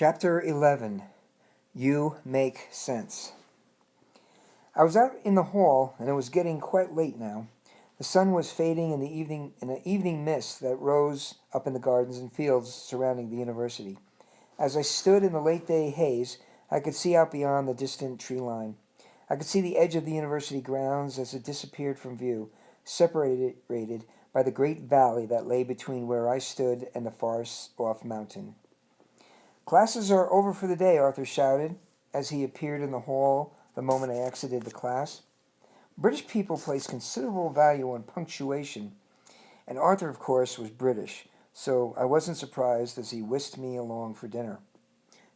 Chapter 11. You Make Sense. I was out in the hall, and it was getting quite late now. The sun was fading in an evening mist that rose up in the gardens and fields surrounding the university. As I stood in the late day haze, I could see out beyond the distant tree line. I could see the edge of the university grounds as it disappeared from view, separated by the great valley that lay between where I stood and the far-off mountain. "Classes are over for the day," Arthur shouted as he appeared in the hall the moment I exited the class. British people place considerable value on punctuation, and Arthur, of course, was British, so I wasn't surprised as he whisked me along for dinner.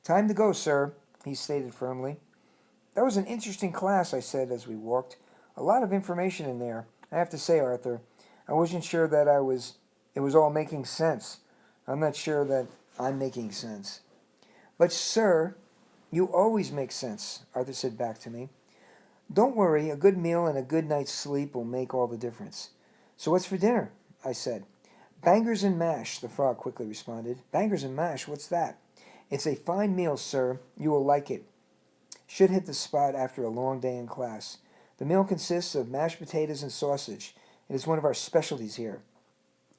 "Time to go, sir," he stated firmly. "That was an interesting class," I said as we walked. "A lot of information in there. I have to say, Arthur, I wasn't sure that it was all making sense. I'm not sure that I'm making sense." "But, sir, you always make sense," Arthur said back to me. "Don't worry, a good meal and a good night's sleep will make all the difference." "So what's for dinner?" I said. "Bangers and mash," the frog quickly responded. "Bangers and mash? What's that?" "It's a fine meal, sir. You will like it. Should hit the spot after a long day in class. The meal consists of mashed potatoes and sausage. It is one of our specialties here."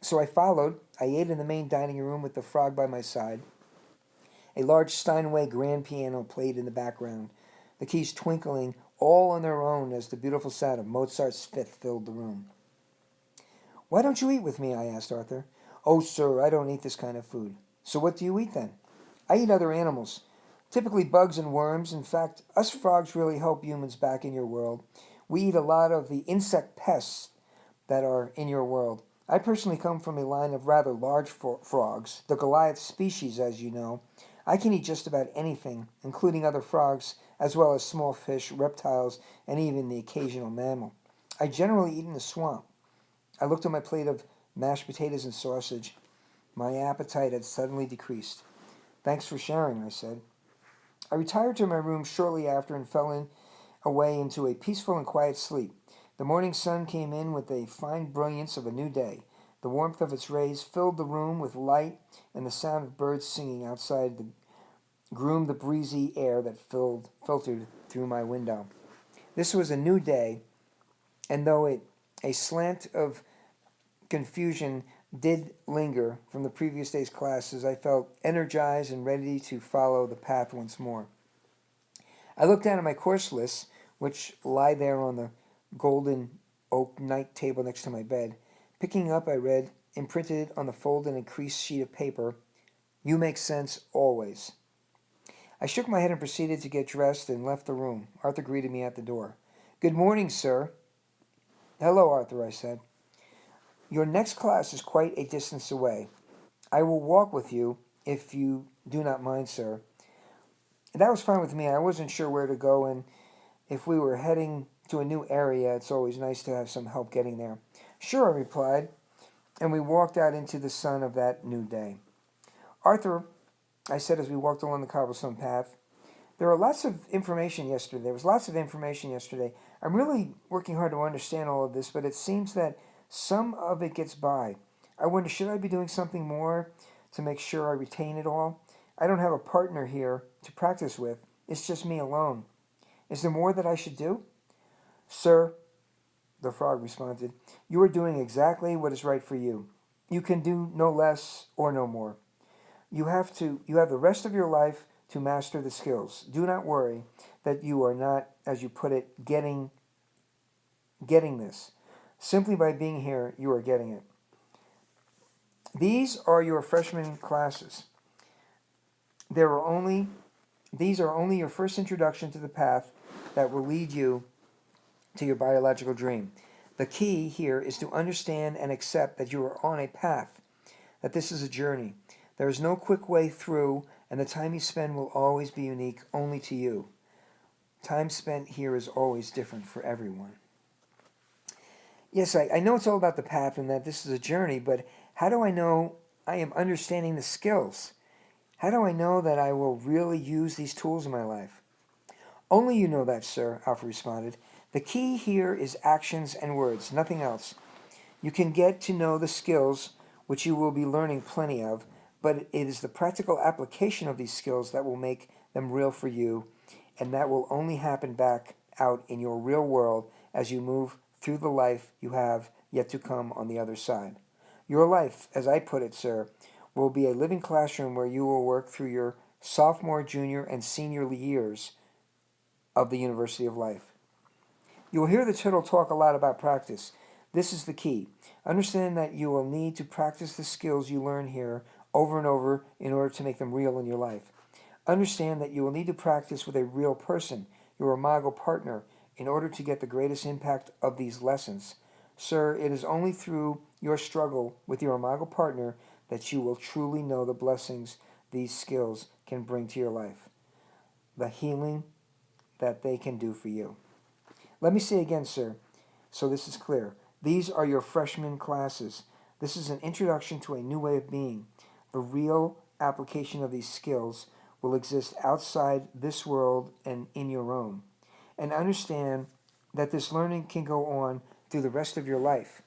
So I followed. I ate in the main dining room with the frog by my side. A large Steinway grand piano played in the background, the keys twinkling all on their own as the beautiful sound of Mozart's Fifth filled the room. "Why don't you eat with me?" I asked Arthur. "Oh, sir, I don't eat this kind of food." "So what do you eat then?" "I eat other animals, typically bugs and worms. In fact, us frogs really help humans back in your world. We eat a lot of the insect pests that are in your world. I personally come from a line of rather large frogs, the Goliath species, as you know. I can eat just about anything, including other frogs, as well as small fish, reptiles, and even the occasional mammal. I generally eat in the swamp." I looked at my plate of mashed potatoes and sausage. My appetite had suddenly decreased. "Thanks for sharing," I said. I retired to my room shortly after and away into a peaceful and quiet sleep. The morning sun came in with the fine brilliance of a new day. The warmth of its rays filled the room with light, and the sound of birds singing outside groomed the breezy air that filtered through my window. This was a new day, and though a slant of confusion did linger from the previous day's classes, I felt energized and ready to follow the path once more. I looked down at my course lists, which lie there on the golden oak night table next to my bed. Picking up, I read, imprinted on the folded and creased sheet of paper, "You make sense always." I shook my head and proceeded to get dressed and left the room. Arthur greeted me at the door. "Good morning, sir." "Hello, Arthur," I said. "Your next class is quite a distance away. I will walk with you, if you do not mind, sir." That was fine with me. I wasn't sure where to go, and if we were heading to a new area, it's always nice to have some help getting there. "Sure," I replied, and we walked out into the sun of that new day. "Arthur," I said as we walked along the cobblestone path, There was lots of information yesterday. I'm really working hard to understand all of this, but it seems that some of it gets by. I wonder, should I be doing something more to make sure I retain it all? I don't have a partner here to practice with. It's just me alone. Is there more that I should do?" "Sir," the frog responded, "you are doing exactly what is right for you. You can do no less or no more. You have the rest of your life to master the skills. Do not worry that you are not, as you put it, getting this. Simply by being here, you are getting it. These are your freshman classes. These are only your first introduction to the path that will lead you to your biological dream. The key here is to understand and accept that you are on a path, that this is a journey. There is no quick way through, and the time you spend will always be unique only to you. Time spent here is always different for everyone." Yes, I know it's all about the path and that this is a journey, but how do I know I am understanding the skills? How do I know that I will really use these tools in my life? "Only you know that, sir," Alfred responded. "The key here is actions and words, nothing else. You can get to know the skills, which you will be learning plenty of, but it is the practical application of these skills that will make them real for you, and that will only happen back out in your real world as you move through the life you have yet to come on the other side. Your life, as I put it, sir, will be a living classroom where you will work through your sophomore, junior, and senior years of the University of Life. You will hear the title talk a lot about practice. This is the key. Understand that you will need to practice the skills you learn here over and over in order to make them real in your life. Understand that you will need to practice with a real person, your imago partner, in order to get the greatest impact of these lessons. Sir, it is only through your struggle with your imago partner that you will truly know the blessings these skills can bring to your life, the healing that they can do for you. Let me say again, sir, so this is clear. These are your freshman classes. This is an introduction to a new way of being. The real application of these skills will exist outside this world and in your own. And understand that this learning can go on through the rest of your life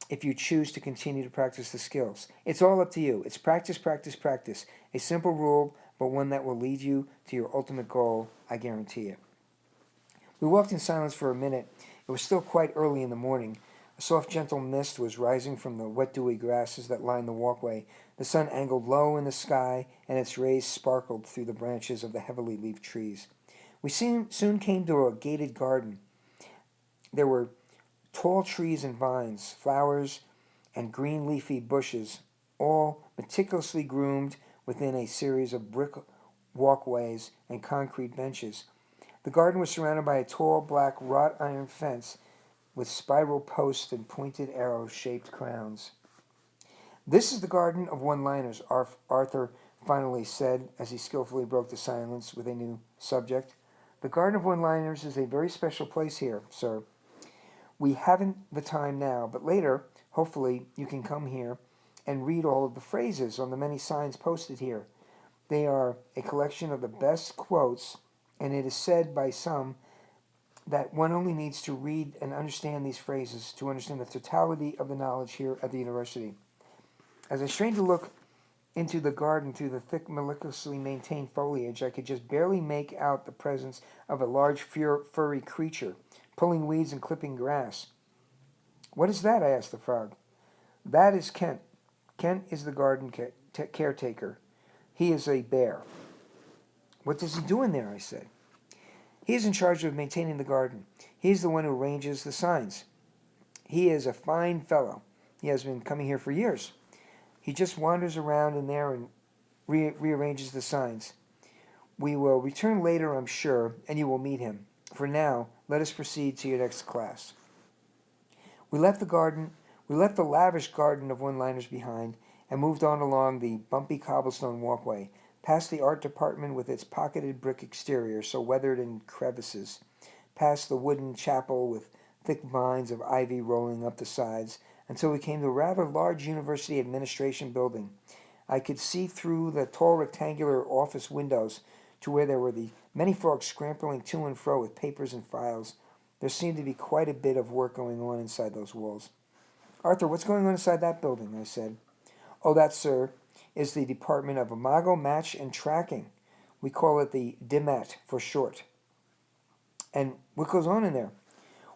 if you choose to continue to practice the skills. It's all up to you. It's practice, practice, practice. A simple rule, but one that will lead you to your ultimate goal, I guarantee it. We walked in silence for a minute. It was still quite early in the morning. A soft, gentle mist was rising from the wet, dewy grasses that lined the walkway. The sun angled low in the sky, and its rays sparkled through the branches of the heavily leafed trees. We soon came to a gated garden. There were tall trees and vines, flowers, and green leafy bushes, all meticulously groomed within a series of brick walkways and concrete benches. The garden was surrounded by a tall black wrought iron fence with spiral posts and pointed arrow-shaped crowns. "This is the garden of one-liners," Arthur finally said as he skillfully broke the silence with a new subject. "The garden of one-liners is a very special place here, sir. We haven't the time now, but later, hopefully, you can come here and read all of the phrases on the many signs posted here. They are a collection of the best quotes, and it is said by some that one only needs to read and understand these phrases to understand the totality of the knowledge here at the university." As I strained to look into the garden through the thick, meticulously maintained foliage, I could just barely make out the presence of a large, furry creature, pulling weeds and clipping grass. "What is that?" I asked the frog. "That is Kent. Kent is the garden caretaker. He is a bear." "What does he do in there?" I said. "He is in charge of maintaining the garden. He is the one who arranges the signs. He is a fine fellow. He has been coming here for years. He just wanders around in there and rearranges the signs. We will return later, I'm sure, and you will meet him. For now, let us proceed to your next class." We left the lavish garden of one-liners behind, and moved on along the bumpy cobblestone walkway, past the art department with its pocketed brick exterior so weathered in crevices, past the wooden chapel with thick vines of ivy rolling up the sides, until we came to a rather large university administration building. I could see through the tall rectangular office windows to where there were the many frogs scrambling to and fro with papers and files. There seemed to be quite a bit of work going on inside those walls. "Arthur, what's going on inside that building?" I said. "Oh, that, sir, is the Department of Imago, Match, and Tracking. We call it the DIMAT for short." "And what goes on in there?"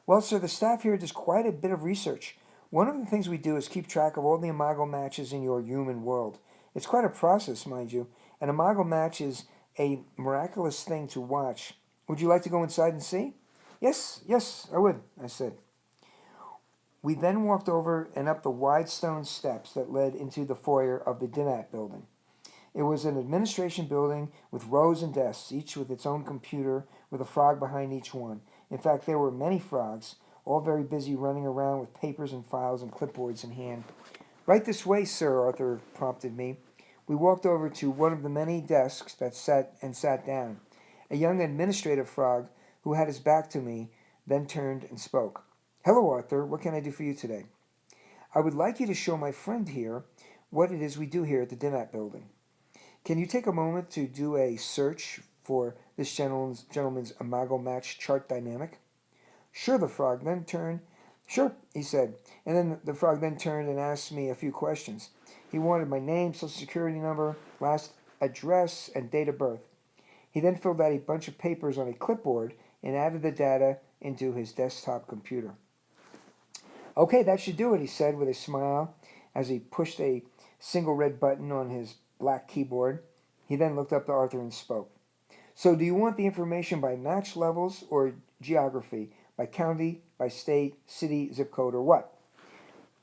"Well, sir, the staff here does quite a bit of research. One of the things we do is keep track of all the imago matches in your human world. It's quite a process, mind you. An imago match is a miraculous thing to watch. Would you like to go inside and see?" Yes, I would," I said. We then walked over and up the wide stone steps that led into the foyer of the DIMAT building. It was an administration building with rows and desks, each with its own computer, with a frog behind each one. In fact, there were many frogs, all very busy running around with papers and files and clipboards in hand. "Right this way, sir," Arthur prompted me. We walked over to one of the many desks that sat down. A young administrative frog, who had his back to me, then turned and spoke. "Hello, Arthur. What can I do for you today?" "I would like you to show my friend here what it is we do here at the DIMAT building. Can you take a moment to do a search for this gentleman's imago match chart dynamic?" Sure, he said. And then the frog then turned and asked me a few questions. He wanted my name, social security number, last address, and date of birth. He then filled out a bunch of papers on a clipboard and added the data into his desktop computer. Okay, that should do it, he said with a smile as he pushed a single red button on his black keyboard. He then looked up to Arthur and spoke. So do you want the information by match levels or geography, by county, by state, city, zip code, or what?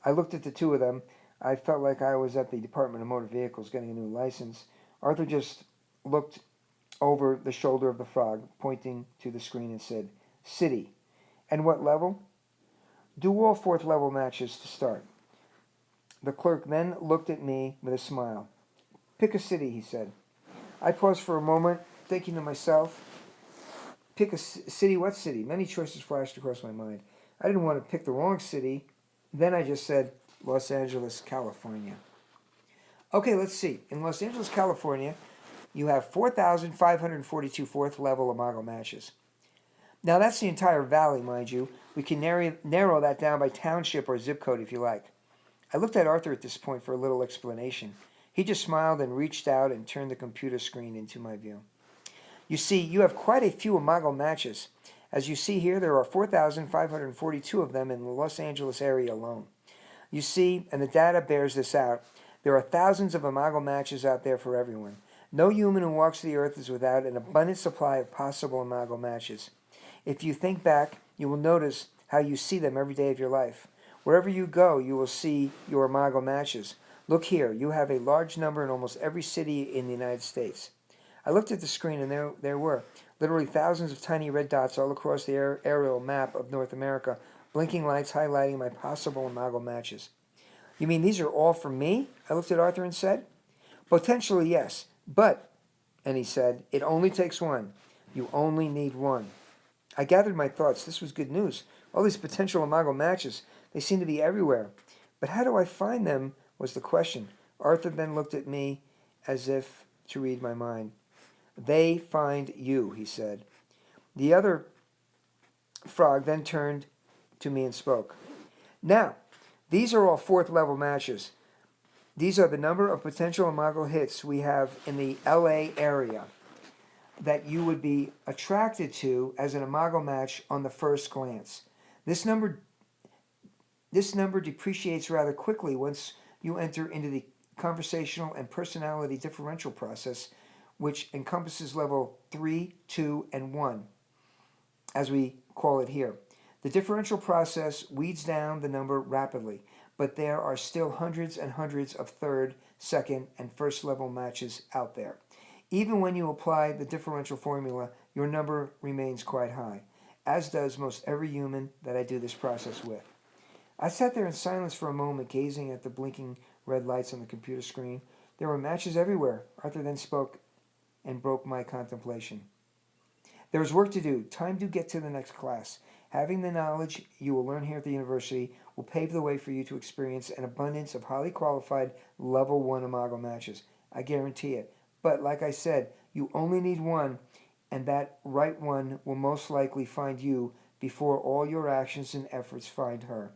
I looked at the two of them. I felt like I was at the Department of Motor Vehicles getting a new license. Arthur just looked over the shoulder of the frog, pointing to the screen, and said, City. And what level? Do all fourth level matches to start. The clerk then looked at me with a smile. Pick a city, he said. I paused for a moment, thinking to myself, pick a city, what city? Many choices flashed across my mind. I didn't want to pick the wrong city. Then I just said, Los Angeles, California. Okay, let's see. In Los Angeles, California, you have 4,542 fourth level Imago matches. Now that's the entire valley, mind you. We can narrow that down by township or zip code if you like. I looked at Arthur at this point for a little explanation. He just smiled and reached out and turned the computer screen into my view. You see, you have quite a few Imago matches. As you see here, there are 4,542 of them in the Los Angeles area alone. You see, and the data bears this out, there are thousands of Imago matches out there for everyone. No human who walks the earth is without an abundant supply of possible Imago matches. If you think back, you will notice how you see them every day of your life. Wherever you go, you will see your Imago matches. Look here, you have a large number in almost every city in the United States. I looked at the screen and there were literally thousands of tiny red dots all across the aerial map of North America, blinking lights highlighting my possible Imago matches. You mean these are all for me? I looked at Arthur and said. Potentially, yes. But, and he said, it only takes one. You only need one. I gathered my thoughts. This was good news. All these potential Imago matches, they seem to be everywhere. But how do I find them was the question. Arthur then looked at me as if to read my mind. They find you, he said. The other frog then turned to me and spoke. Now, these are all fourth level matches. These are the number of potential Imago hits we have in the LA area that you would be attracted to as an Imago match on the first glance. This number depreciates rather quickly once you enter into the conversational and personality differential process, which encompasses level 3, 2, and 1, as we call it here. The differential process weeds down the number rapidly, but there are still hundreds and hundreds of third, second, and first level matches out there. Even when you apply the differential formula, your number remains quite high, as does most every human that I do this process with. I sat there in silence for a moment, gazing at the blinking red lights on the computer screen. There were matches everywhere. Arthur then spoke and broke my contemplation. There is work to do, time to get to the next class. Having the knowledge you will learn here at the university will pave the way for you to experience an abundance of highly qualified level 1 Imago matches. I guarantee it. But like I said, you only need one, and that right one will most likely find you before all your actions and efforts find her.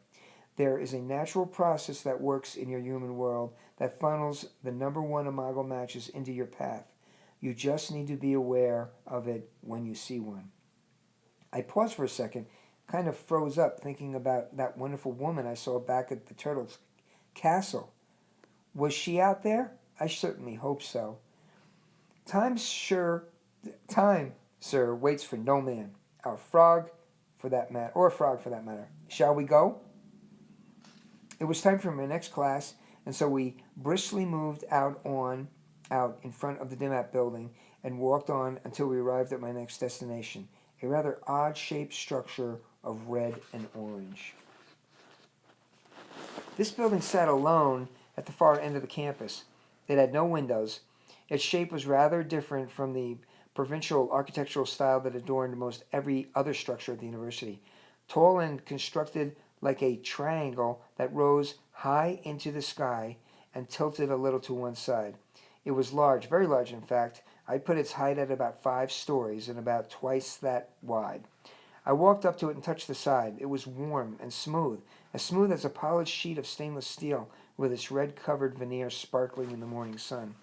There is a natural process that works in your human world that funnels the number 1 Imago matches into your path. You just need to be aware of it when you see one. I paused for a second, kind of froze up, thinking about that wonderful woman I saw back at the Turtle's castle. Was she out there? I certainly hope so. Time, sir, waits for no man. Our frog, for that matter, or a frog for that matter. Shall we go? It was time for my next class, and so we briskly moved out in front of the DIMAP building and walked on until we arrived at my next destination, a rather odd-shaped structure of red and orange. This building sat alone at the far end of the campus. It had no windows. Its shape was rather different from the provincial architectural style that adorned most every other structure at the university. Tall and constructed like a triangle that rose high into the sky and tilted a little to one side. It was large, very large in fact. I'd put its height at about 5 stories and about twice that wide. I walked up to it and touched the side. It was warm and smooth as a polished sheet of stainless steel, with its red-covered veneer sparkling in the morning sun.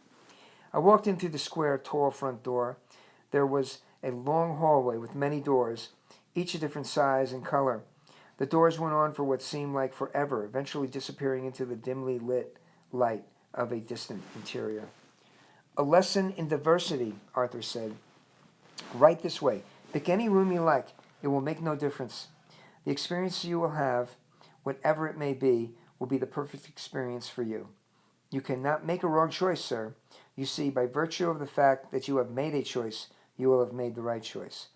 I walked in through the square, tall front door. There was a long hallway with many doors, each a different size and color. The doors went on for what seemed like forever, eventually disappearing into the dimly lit light of a distant interior. A lesson in diversity, Arthur said. Right this way. Pick any room you like. It will make no difference. The experience you will have, whatever it may be, will be the perfect experience for you. You cannot make a wrong choice, sir. You see, by virtue of the fact that you have made a choice, you will have made the right choice.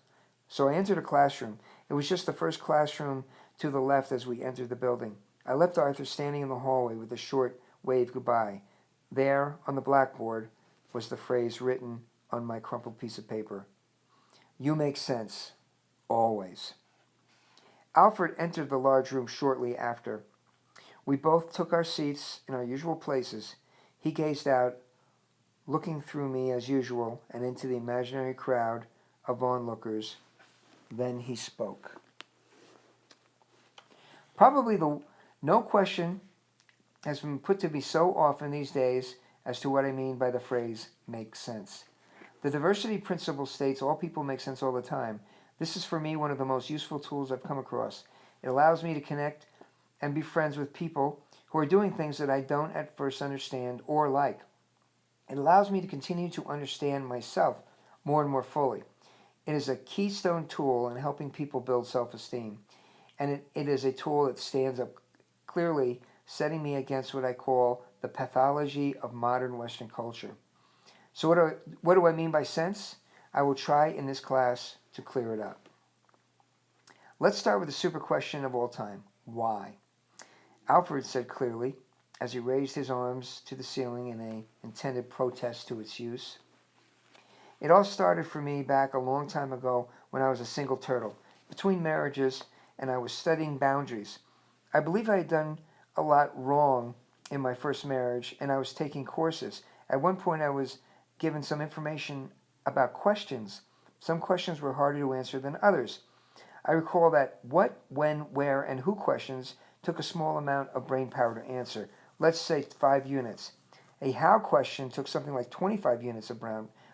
So I entered a classroom. It was just the first classroom to the left as we entered the building. I left Arthur standing in the hallway with a short wave goodbye. There, on the blackboard, was the phrase written on my crumpled piece of paper. You make sense. Always. Alfred entered the large room shortly after. We both took our seats in our usual places. He gazed out, looking through me as usual, and into the imaginary crowd of onlookers. Then he spoke. Probably no question has been put to me so often these days as to what I mean by the phrase, make sense. The diversity principle states all people make sense all the time. This is for me one of the most useful tools I've come across. It allows me to connect and be friends with people who are doing things that I don't at first understand or like. It allows me to continue to understand myself more and more fully. It is a keystone tool in helping people build self-esteem. And it is a tool that stands up clearly, setting me against what I call the pathology of modern Western culture. So what do I mean by sense? I will try in this class to clear it up. Let's start with the super question of all time. Why? Alfred said clearly, as he raised his arms to the ceiling in an intended protest to its use. It all started for me back a long time ago when I was a single turtle, between marriages, and I was studying boundaries. I believe I had done a lot wrong in my first marriage, and I was taking courses. At one point, I was given some information about questions. Some questions were harder to answer than others. I recall that what, when, where, and who questions took a small amount of brain power to answer. Let's say 5 units. A how question took something like 25 units of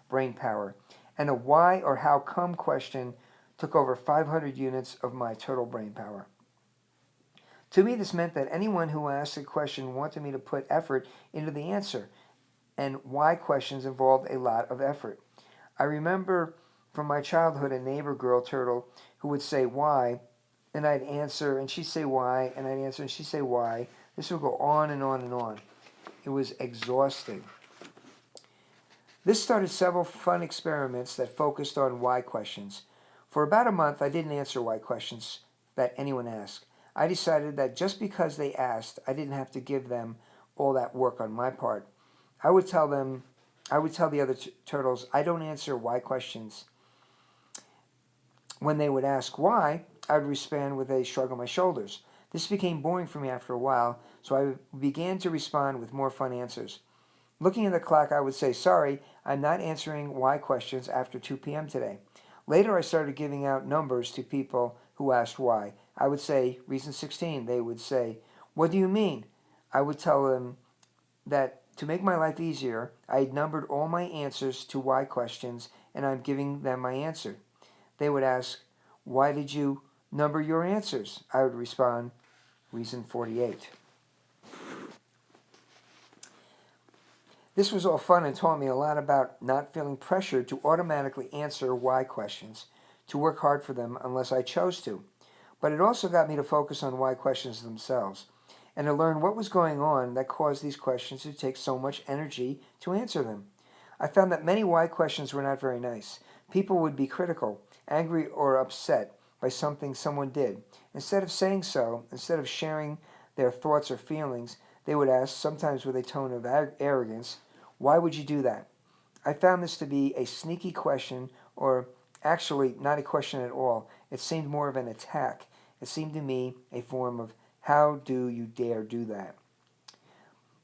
brain power. And a why or how come question took over 500 units of my total brain power. To me, this meant that anyone who asked a question wanted me to put effort into the answer, and why questions involved a lot of effort. I remember from my childhood a neighbor girl turtle who would say why, and I'd answer, and she'd say why, and I'd answer, and she'd say why. This would go on and on and on. It was exhausting. This started several fun experiments that focused on why questions. For about a month, I didn't answer why questions that anyone asked. I decided that just because they asked, I didn't have to give them all that work on my part. I would tell the other turtles, I don't answer why questions. When they would ask why, I would respond with a shrug of my shoulders. This became boring for me after a while, so I began to respond with more fun answers. Looking at the clock, I would say, sorry, I'm not answering why questions after 2 p.m. today. Later, I started giving out numbers to people who asked why. I would say, reason 16. They would say, what do you mean? I would tell them that to make my life easier, I had numbered all my answers to why questions, and I'm giving them my answer. They would ask, why did you number your answers? I would respond, reason 48. This was all fun and taught me a lot about not feeling pressured to automatically answer why questions, to work hard for them unless I chose to. But it also got me to focus on why questions themselves, and to learn what was going on that caused these questions to take so much energy to answer them. I found that many why questions were not very nice. People would be critical, angry, or upset by something someone did. Instead of saying so, instead of sharing their thoughts or feelings, they would ask, sometimes with a tone of arrogance, why would you do that? I found this to be a sneaky question, or actually not a question at all. It seemed more of an attack. It seemed to me a form of, how do you dare do that?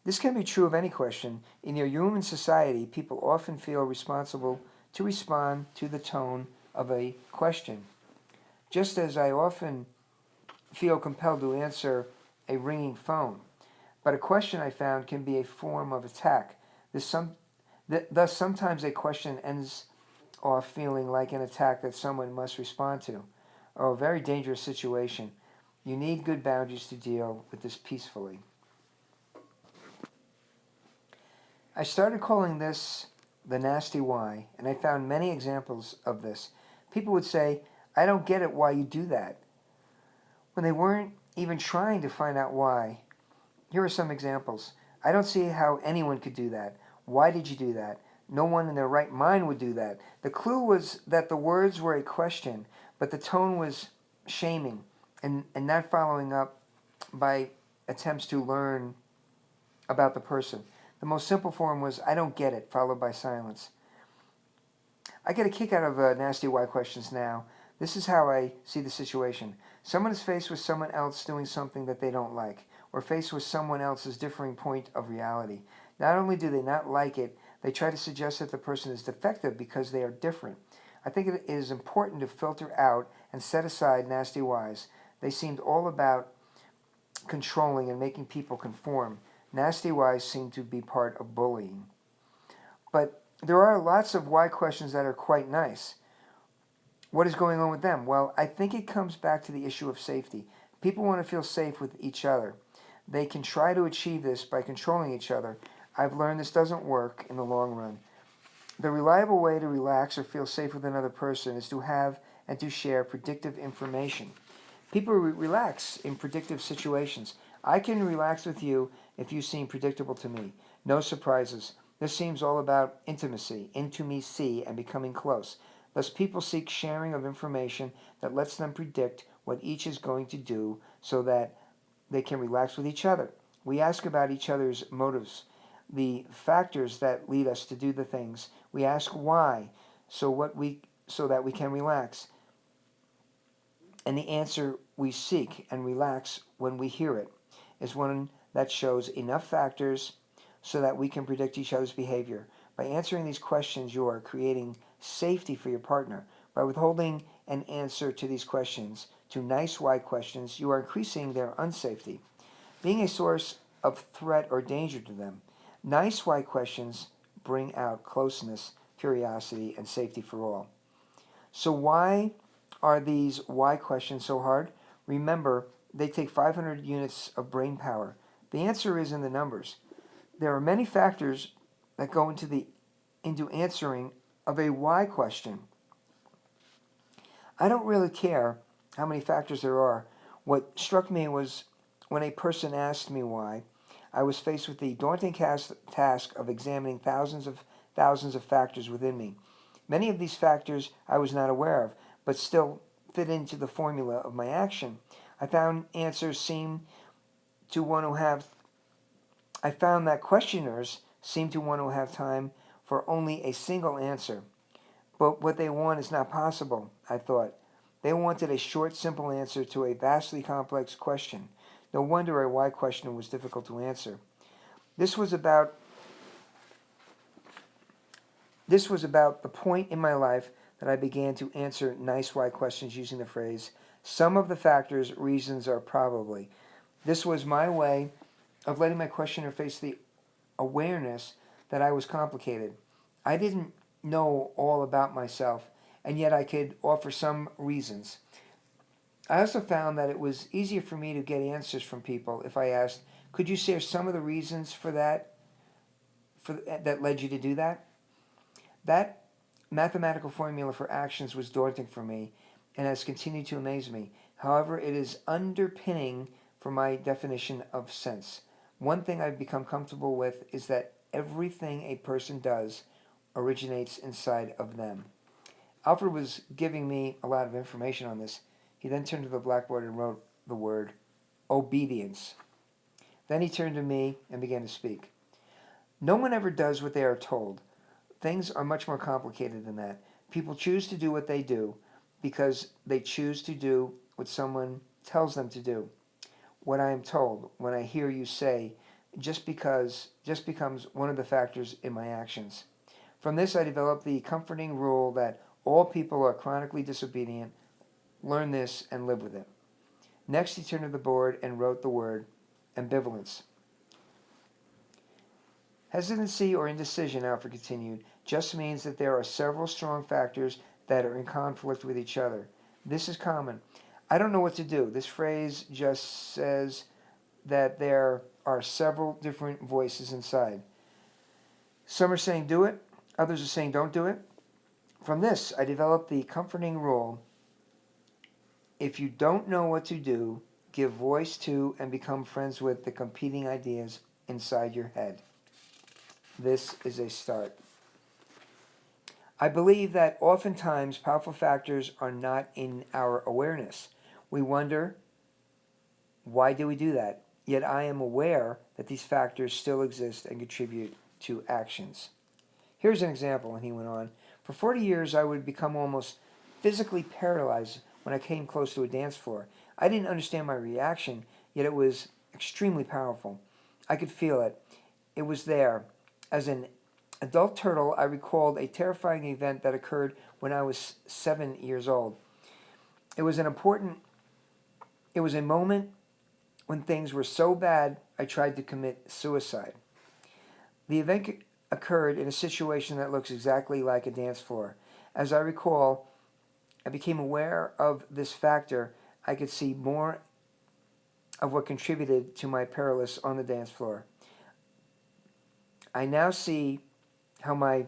This can be true of any question. In your human society, people often feel responsible to respond to the tone of a question. Just as I often feel compelled to answer a ringing phone. But a question, I found, can be a form of attack. Thus, sometimes a question ends off feeling like an attack that someone must respond to, or a very dangerous situation. You need good boundaries to deal with this peacefully. I started calling this the nasty why, and I found many examples of this. People would say, "I don't get it why you do that," when they weren't even trying to find out why. Here are some examples. "I don't see how anyone could do that. Why did you do that? No one in their right mind would do that." The clue was that the words were a question, but the tone was shaming and not following up by attempts to learn about the person. The most simple form was, "I don't get it," followed by silence. I get a kick out of nasty why questions now. This is how I see the situation. Someone is faced with someone else doing something that they don't like, or faced with someone else's differing point of reality. Not only do they not like it, they try to suggest that the person is defective because they are different. I think it is important to filter out and set aside nasty whys. They seemed all about controlling and making people conform. Nasty whys seem to be part of bullying. But there are lots of why questions that are quite nice. What is going on with them? Well, I think it comes back to the issue of safety. People want to feel safe with each other. They can try to achieve this by controlling each other. I've learned this doesn't work in the long run. The reliable way to relax or feel safe with another person is to have and to share predictive information. People relax in predictive situations. I can relax with you if you seem predictable to me. No surprises. This seems all about intimacy, and becoming close. Thus, people seek sharing of information that lets them predict what each is going to do so that they can relax with each other. We ask about each other's motives, the factors that lead us to do the things. We ask why, so that we can relax. And the answer we seek and relax when we hear it is one that shows enough factors so that we can predict each other's behavior. By answering these questions, you are creating safety for your partner. By withholding an answer to these questions, to nice why questions, you are increasing their unsafety, being a source of threat or danger to them. Nice why questions bring out closeness, curiosity, and safety for all. So why are these why questions so hard? Remember, they take 500 units of brain power. The answer is in the numbers. There are many factors that go into answering of a why question. I don't really care how many factors there are. What struck me was when a person asked me why, I was faced with the daunting task of examining thousands of factors within me. Many of these factors I was not aware of, but still fit into the formula of my action. I found that questioners seem to want to have time for only a single answer. But what they want is not possible, I thought. They wanted a short, simple answer to a vastly complex question. No wonder a why question was difficult to answer. This was about the point in my life that I began to answer nice why questions using the phrase, "Some of the factors, reasons are probably." This was my way of letting my questioner face the awareness that I was complicated. I didn't know all about myself, and yet I could offer some reasons. I also found that it was easier for me to get answers from people if I asked, "Could you share some of the reasons that led you to do that?" That mathematical formula for actions was daunting for me and has continued to amaze me. However, it is underpinning for my definition of sense. One thing I've become comfortable with is that everything a person does originates inside of them. Alfred was giving me a lot of information on this. He then turned to the blackboard and wrote the word obedience. Then he turned to me and began to speak. No one ever does what they are told. Things are much more complicated than that. People choose to do what they do because they choose to do what someone tells them to do. What I am told, when I hear you say, just becomes one of the factors in my actions. From this, I developed the comforting rule that all people are chronically disobedient. Learn this and live with it. Next, he turned to the board and wrote the word ambivalence. Hesitancy or indecision, Alfred continued, just means that there are several strong factors that are in conflict with each other. This is common. I don't know what to do. This phrase just says that there are several different voices inside. Some are saying do it, others are saying don't do it. From this, I developed the comforting rule: if you don't know what to do, give voice to and become friends with the competing ideas inside your head. This is a start. I believe that oftentimes powerful factors are not in our awareness. We wonder, why do we do that? Yet I am aware that these factors still exist and contribute to actions. Here's an example, and he went on. For 40 years, I would become almost physically paralyzed when I came close to a dance floor. I didn't understand my reaction, yet it was extremely powerful. I could feel it. It was there. As an adult turtle, I recalled a terrifying event that occurred when I was 7 years old. It was a moment when things were so bad I tried to commit suicide. The event occurred in a situation that looks exactly like a dance floor. As I recall, I became aware of this factor. I could see more of what contributed to my paralysis on the dance floor. I now see how my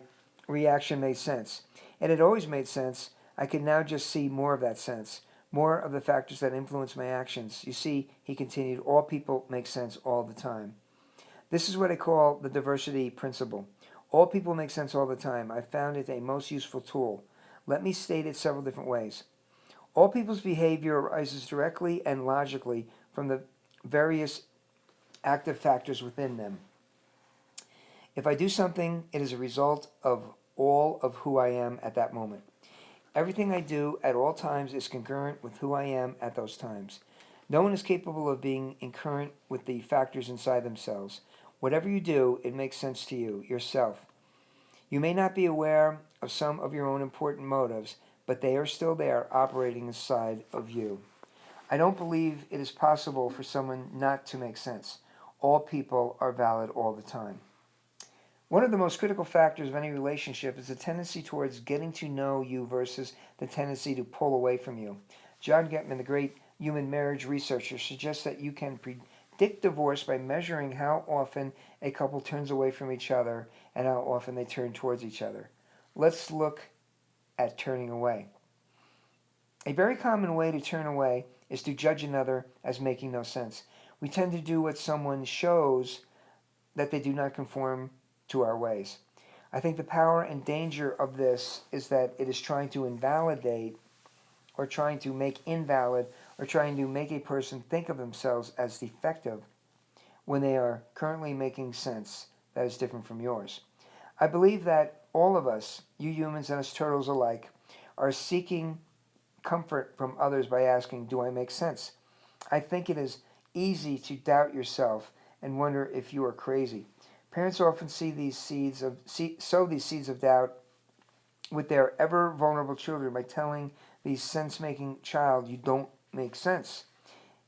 reaction made sense. It had always made sense. I could now just see more of that sense, more of the factors that influence my actions. You see, he continued, all people make sense all the time. This is what I call the diversity principle. All people make sense all the time. I found it a most useful tool. Let me state it several different ways. All people's behavior arises directly and logically from the various active factors within them. If I do something, it is a result of all of who I am at that moment. Everything I do at all times is concurrent with who I am at those times. No one is capable of being incurrent with the factors inside themselves. Whatever you do, it makes sense to you, yourself. You may not be aware of some of your own important motives, but they are still there, operating inside of you. I don't believe it is possible for someone not to make sense. All people are valid all the time. One of the most critical factors of any relationship is the tendency towards getting to know you versus the tendency to pull away from you. John Gottman, the great human marriage researcher, suggests that you can predict divorce by measuring how often a couple turns away from each other and how often they turn towards each other. Let's look at turning away. A very common way to turn away is to judge another as making no sense. We tend to do what someone shows that they do not conform to our ways. I think the power and danger of this is that it is trying to invalidate or trying to make invalid or trying to make a person think of themselves as defective when they are currently making sense that is different from yours. I believe that all of us, you humans and us turtles alike, are seeking comfort from others by asking, do I make sense? I think it is easy to doubt yourself and wonder if you are crazy. Parents often sow these seeds of doubt with their ever vulnerable children by telling the sense-making child, you don't make sense.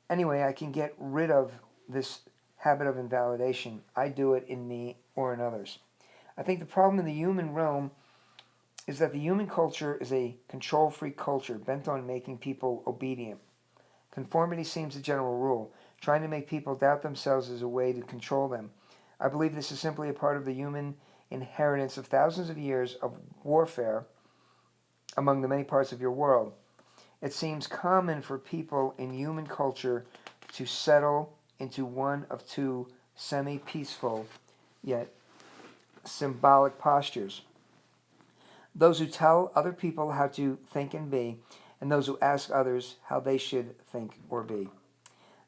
Anyway, I can get rid of this habit of invalidation. I do it in me or in others. I think the problem in the human realm is that the human culture is a control-freak culture bent on making people obedient. Conformity seems the general rule. Trying to make people doubt themselves is a way to control them. I believe this is simply a part of the human inheritance of thousands of years of warfare among the many parts of your world. It seems common for people in human culture to settle into one of two semi-peaceful yet symbolic postures. Those who tell other people how to think and be, and those who ask others how they should think or be.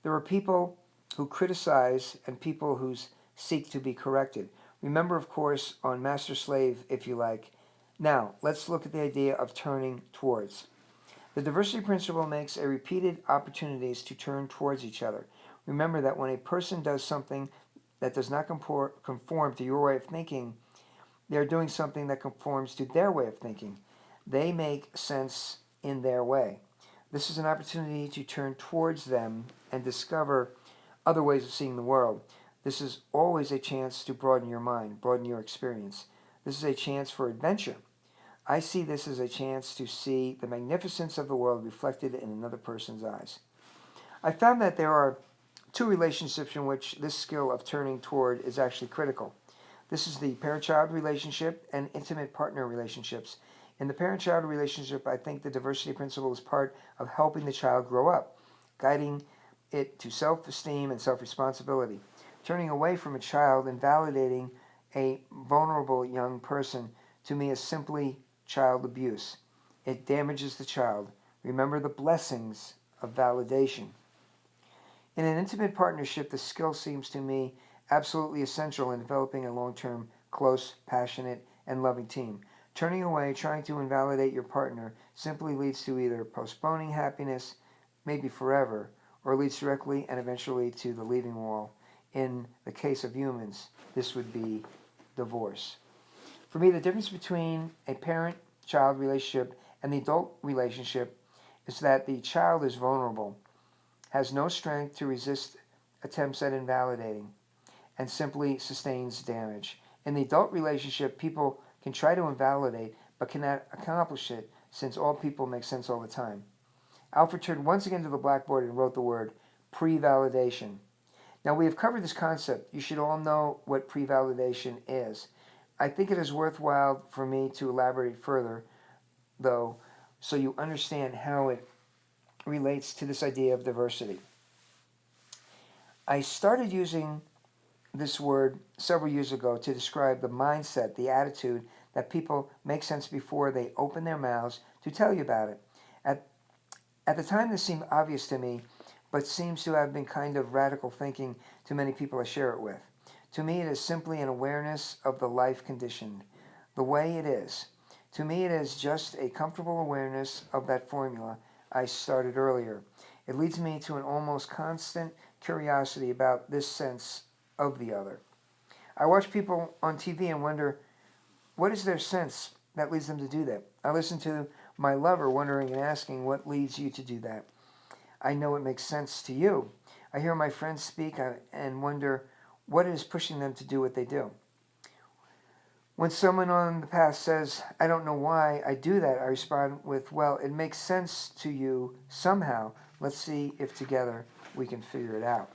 There are people who criticize and people who seek to be corrected. Remember, of course, on master-slave, if you like. Now, let's look at the idea of turning towards. The diversity principle makes a repeated opportunities to turn towards each other. Remember that when a person does something that does not conform to your way of thinking, they are doing something that conforms to their way of thinking. They make sense in their way. This is an opportunity to turn towards them and discover other ways of seeing the world. This is always a chance to broaden your mind, broaden your experience. This is a chance for adventure. I see this as a chance to see the magnificence of the world reflected in another person's eyes. I found that there are two relationships in which this skill of turning toward is actually critical. This is the parent-child relationship and intimate partner relationships. In the parent-child relationship, I think the diversity principle is part of helping the child grow up, guiding it to self-esteem and self-responsibility. Turning away from a child and validating a vulnerable young person to me is simply child abuse. It damages the child. Remember the blessings of validation. In an intimate partnership, the skill seems to me absolutely essential in developing a long-term, close, passionate, and loving team. Turning away, trying to invalidate your partner, simply leads to either postponing happiness, maybe forever, or leads directly and eventually to the leaving wall. In the case of humans, this would be divorce. For me, the difference between a parent-child relationship and the adult relationship is that the child is vulnerable, has no strength to resist attempts at invalidating, and simply sustains damage. In the adult relationship, people can try to invalidate but cannot accomplish it, since all people make sense all the time. Alfred turned once again to the blackboard and wrote the word pre-validation. Now, we have covered this concept. You should all know what pre-validation is. I think it is worthwhile for me to elaborate further, though, so you understand how it relates to this idea of diversity. I started using this word several years ago to describe the mindset, the attitude that people make sense before they open their mouths to tell you about it. At the time, this seemed obvious to me, but seems to have been kind of radical thinking to many people I share it with. To me, it is simply an awareness of the life condition, the way it is. To me, it is just a comfortable awareness of that formula I started earlier. It leads me to an almost constant curiosity about this sense of the other. I watch people on TV and wonder, what is their sense that leads them to do that? I listen to my lover wondering and asking, what leads you to do that? I know it makes sense to you. I hear my friends speak and wonder, what is pushing them to do what they do? When someone on the path says, I don't know why I do that, I respond with, well, it makes sense to you somehow. Let's see if together we can figure it out.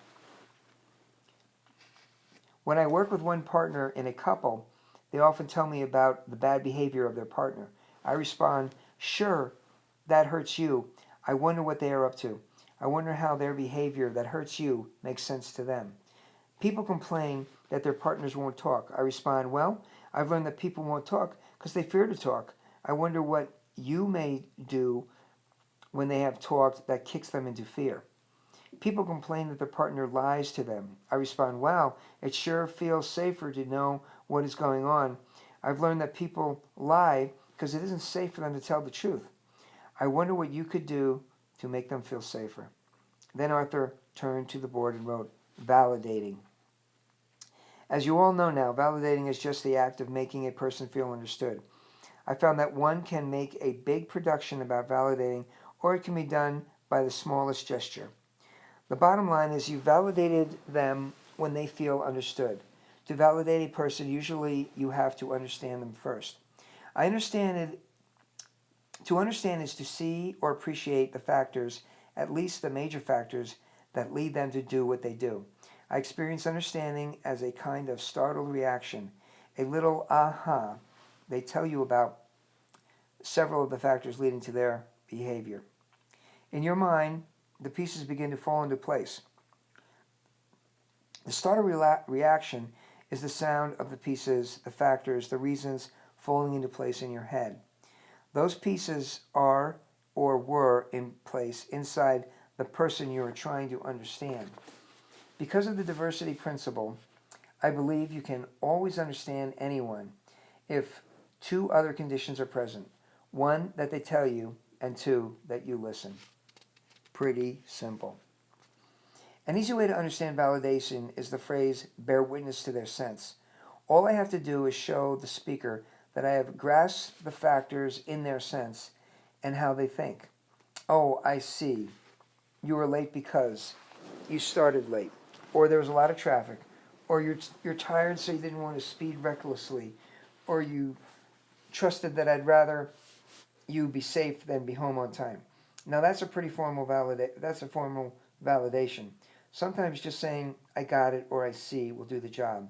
When I work with one partner in a couple, they often tell me about the bad behavior of their partner. I respond, sure, that hurts you. I wonder what they are up to. I wonder how their behavior that hurts you makes sense to them. People complain that their partners won't talk. I respond, well, I've learned that people won't talk because they fear to talk. I wonder what you may do when they have talked that kicks them into fear. People complain that their partner lies to them. I respond, wow, it sure feels safer to know what is going on. I've learned that people lie because it isn't safe for them to tell the truth. I wonder what you could do to make them feel safer. Then Arthur turned to the board and wrote, validating. As you all know now, validating is just the act of making a person feel understood. I found that one can make a big production about validating, or it can be done by the smallest gesture. The bottom line is you validated them when they feel understood. To validate a person, usually you have to understand them first. To understand is to see or appreciate the factors, at least the major factors, that lead them to do what they do. I experience understanding as a kind of startled reaction, a little aha. They tell you about several of the factors leading to their behavior. In your mind, the pieces begin to fall into place. The startled reaction is the sound of the pieces, the factors, the reasons falling into place in your head. Those pieces are or were in place inside the person you are trying to understand. Because of the diversity principle, I believe you can always understand anyone if two other conditions are present. One, that they tell you, and two, that you listen. Pretty simple. An easy way to understand validation is the phrase, bear witness to their sense. All I have to do is show the speaker that I have grasped the factors in their sense and how they think. Oh, I see. You were late because you started late, or there was a lot of traffic, or you're tired so you didn't want to speed recklessly, or you trusted that I'd rather you be safe than be home on time. Now that's a pretty formal validation. Sometimes just saying I got it or I see will do the job.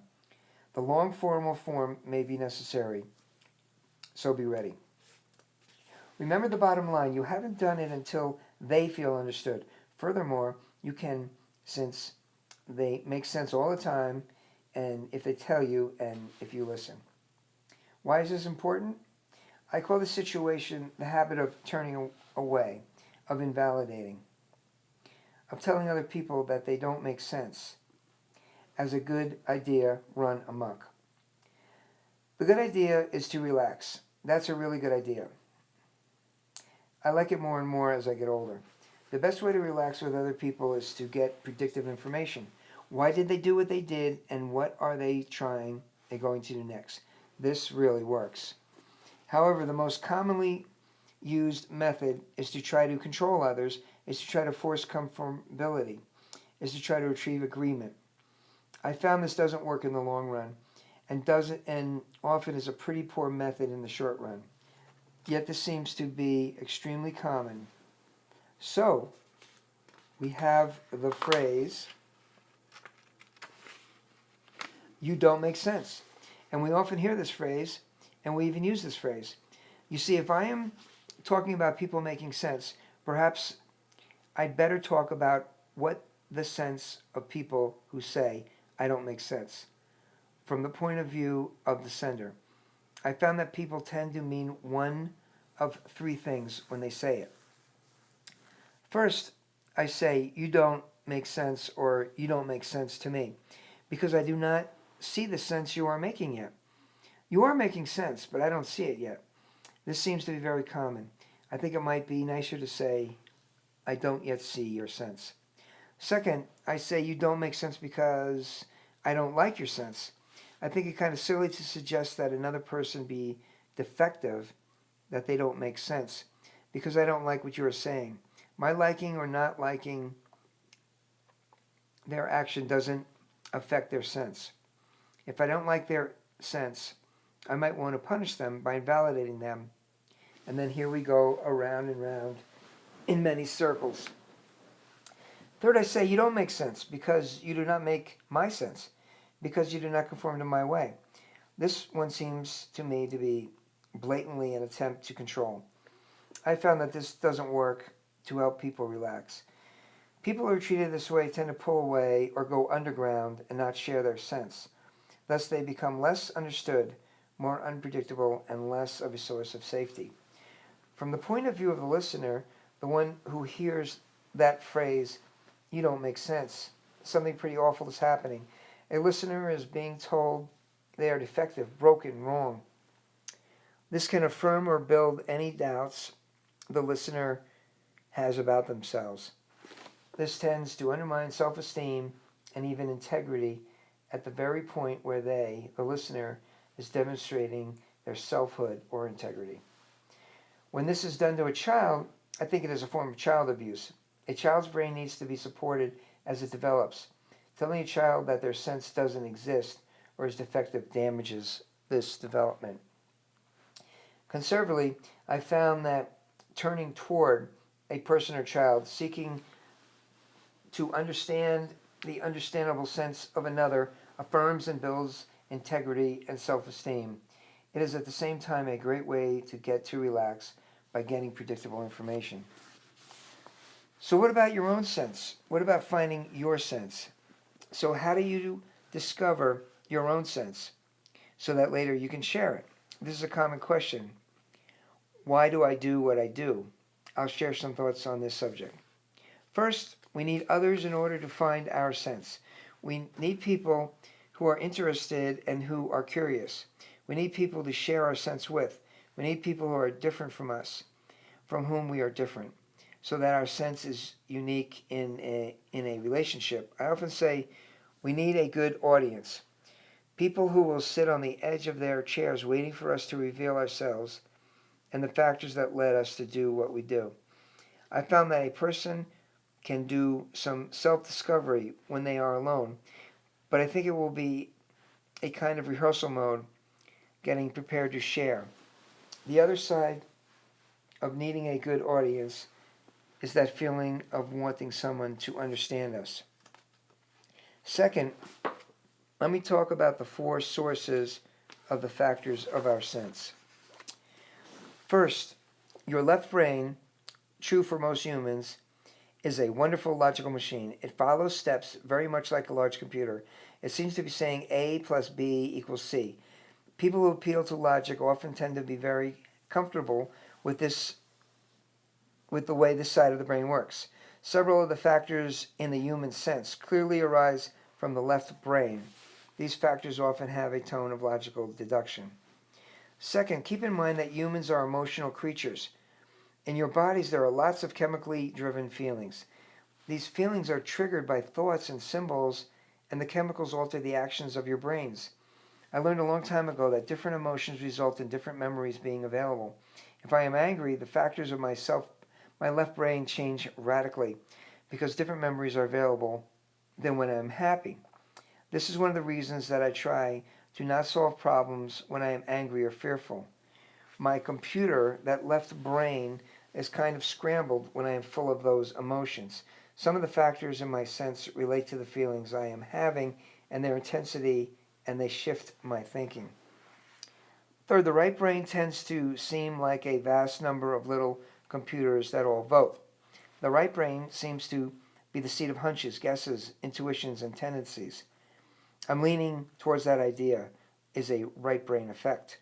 The long formal form may be necessary, so be ready. Remember the bottom line, you haven't done it until they feel understood. Furthermore, you can, since they make sense all the time, and if they tell you and if you listen. Why is this important? I call this situation the habit of turning away, of invalidating, of telling other people that they don't make sense as a good idea run amok. The good idea is to relax. That's a really good idea. I like it more and more as I get older. The best way to relax with other people is to get predictive information. Why did they do what they did, and what are they going to do next? This really works. However, the most commonly used method is to try to control others, is to try to force conformability, is to try to achieve agreement. I found this doesn't work in the long run, and often is a pretty poor method in the short run. Yet this seems to be extremely common. So, we have the phrase, you don't make sense. And we often hear this phrase, and we even use this phrase. You see, if I am talking about people making sense, perhaps I'd better talk about what the sense of people who say, I don't make sense, from the point of view of the sender. I found that people tend to mean one of three things when they say it. First, I say, you don't make sense, or you don't make sense to me, because I do not see the sense you are making yet. You are making sense, but I don't see it yet. This seems to be very common. I think it might be nicer to say, I don't yet see your sense. Second, I say you don't make sense because I don't like your sense. I think it kind of silly to suggest that another person be defective, that they don't make sense, because I don't like what you are saying. My liking or not liking their action doesn't affect their sense. If I don't like their sense, I might want to punish them by invalidating them. And then here we go around and round in many circles. Third, I say you don't make sense because you do not make my sense, because you do not conform to my way. This one seems to me to be blatantly an attempt to control. I found that this doesn't work to help people relax. People who are treated this way tend to pull away or go underground and not share their sense. Thus they become less understood, more unpredictable, and less of a source of safety. From the point of view of the listener, the one who hears that phrase, you don't make sense, something pretty awful is happening. A listener is being told they are defective, broken, wrong. This can affirm or build any doubts the listener has about themselves. This tends to undermine self-esteem and even integrity at the very point where the listener, is demonstrating their selfhood or integrity. When this is done to a child, I think it is a form of child abuse. A child's brain needs to be supported as it develops. Telling a child that their sense doesn't exist or is defective damages this development. Conservatively, I found that turning toward a person or child, seeking to understand the understandable sense of another, affirms and builds integrity and self-esteem. It is at the same time a great way to get to relax by getting predictable information. So what about your own sense? What about finding your sense? So how do you discover your own sense so that later you can share it? This is a common question. Why do I do what I do? I'll share some thoughts on this subject. First, we need others in order to find our sense. We need people who are interested and who are curious. We need people to share our sense with. We need people who are different from us, from whom we are different, so that our sense is unique in a relationship. I often say we need a good audience. People who will sit on the edge of their chairs waiting for us to reveal ourselves and the factors that led us to do what we do. I found that a person can do some self-discovery when they are alone. but I think it will be a kind of rehearsal mode, getting prepared to share. The other side of needing a good audience is that feeling of wanting someone to understand us. Second, let me talk about the four sources of the factors of our sense. First, your left brain, true for most humans, is a wonderful logical machine. It follows steps very much like a large computer. It seems to be saying A plus B equals C. People who appeal to logic often tend to be very comfortable with the way this side of the brain works. Several of the factors in the human sense clearly arise from the left brain. These factors often have a tone of logical deduction. Second, keep in mind that humans are emotional creatures. In your bodies, there are lots of chemically driven feelings. These feelings are triggered by thoughts and symbols, and the chemicals alter the actions of your brains. I learned a long time ago that different emotions result in different memories being available. If I am angry, the factors of my left brain change radically because different memories are available than when I am happy. This is one of the reasons that I try to not solve problems when I am angry or fearful. My computer, that left brain, is kind of scrambled when I am full of those emotions. Some of the factors in my sense relate to the feelings I am having and their intensity, and they shift my thinking. Third, the right brain tends to seem like a vast number of little computers that all vote. The right brain seems to be the seat of hunches, guesses, intuitions, and tendencies. I'm leaning towards that idea is a right brain effect.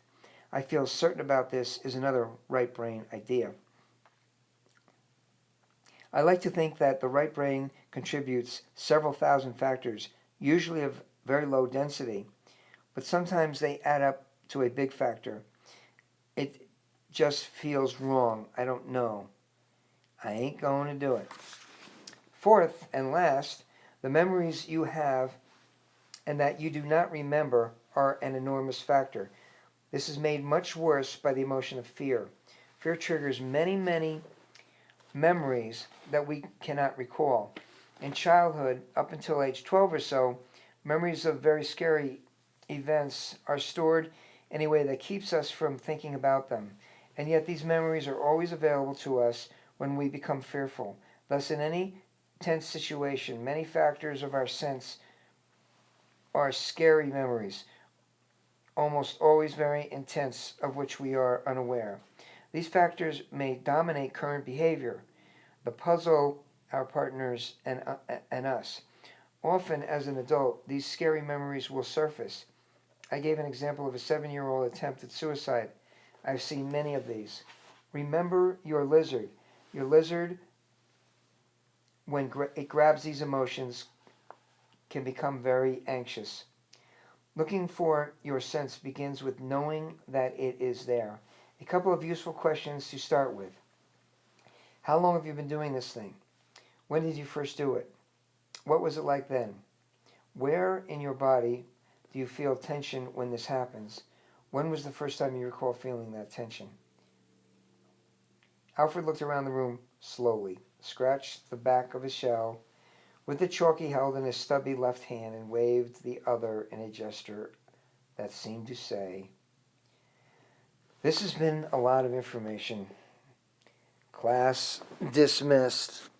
I feel certain about this is another right brain idea. I like to think that the right brain contributes several thousand factors, usually of very low density, but sometimes they add up to a big factor. It just feels wrong. I don't know. I ain't going to do it. Fourth and last, the memories you have and that you do not remember are an enormous factor. This is made much worse by the emotion of fear. Fear triggers many, many memories that we cannot recall. In childhood, up until age 12 or so, memories of very scary events are stored in a way that keeps us from thinking about them. And yet these memories are always available to us when we become fearful. Thus, in any tense situation, many factors of our sense are scary memories, almost always very intense, of which we are unaware. These factors may dominate current behavior, the puzzle our partners and us. Often, as an adult, these scary memories will surface. I gave an example of a 7-year-old attempted suicide. I've seen many of these. Remember your lizard. Your lizard, when it grabs these emotions, can become very anxious. Looking for your sense begins with knowing that it is there. A couple of useful questions to start with. How long have you been doing this thing? When did you first do it? What was it like then? Where in your body do you feel tension when this happens? When was the first time you recall feeling that tension? Alfred looked around the room slowly, scratched the back of his shell with the chalk he held in his stubby left hand, and waved the other in a gesture that seemed to say, "This has been a lot of information. Class dismissed."